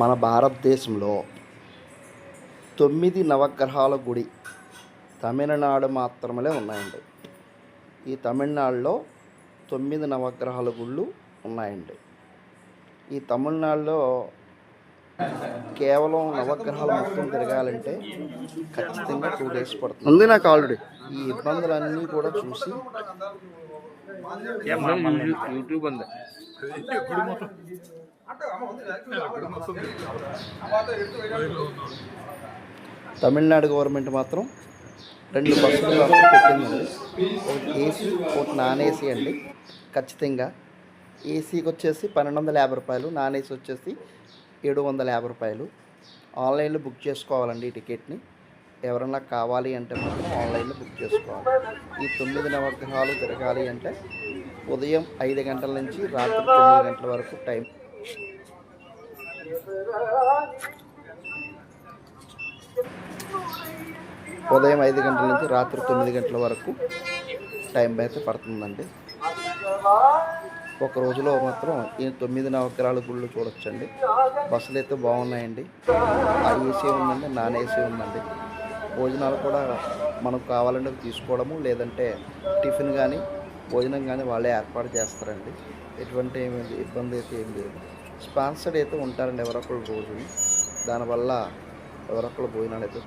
మన భారతదేశంలో 9 నవగ్రహాల గుడి తమిళనాడు మాత్రమే ఉన్నాయండి. ఈ తమిళనాడులో 9 నవగ్రహాల గుళ్ళు ఉన్నాయండి. ఈ తమిళనాడులో కేవలం నవగ్రహాలు మొత్తం తిరగాలంటే ఖచ్చితంగా 2 days పడుతుంది. ఉంది నాకు ఆల్రెడీ. ఈ ఇబ్బందులన్నీ కూడా చూసి యూట్యూబ్ ఉంది. తమిళనాడు గవర్నమెంట్ మాత్రం 2 బస్సులు పెట్టిందండి. ఒకటి ఏసీ, ఒకటి నాన్ ఏసీ అండి. ఖచ్చితంగా ఏసీకి వచ్చేసి 1250 రూపాయలు, నాన్ ఏసీ వచ్చేసి 750 రూపాయలు. ఆన్లైన్లో బుక్ చేసుకోవాలండి ఈ టికెట్ని. ఎవరన్నా కావాలి అంటే మాత్రం ఆన్లైన్లో బుక్ చేసుకోవాలి. ఈ 9 నవగ్రహాలు తిరగాలి అంటే ఉదయం 5 గంటల నుంచి రాత్రి 9 గంటల వరకు టైం. ఉదయం 5 గంటల నుంచి రాత్రి 9 గంటల వరకు టైం అయితే పడుతుందండి. ఒక రోజులో మాత్రం ఈ 9 నవగ్రహాల గుళ్ళు చూడొచ్చండి. బస్సులు అయితే బాగున్నాయండి. ఏసీ ఉందండి, నాన్ ఏసీ ఉందండి. భోజనాలు కూడా మనకు కావాలంటే తీసుకోవడము, లేదంటే టిఫిన్ కానీ భోజనం కానీ వాళ్ళే ఏర్పాటు చేస్తారండి. ఎటువంటి ఇబ్బంది అయితే ఏం లేదు. స్పాన్సర్డ్ అయితే ఉంటారండి ఎవరొకరు రోజుని. దానివల్ల ఎవరొకరు భోజనాలు అయితే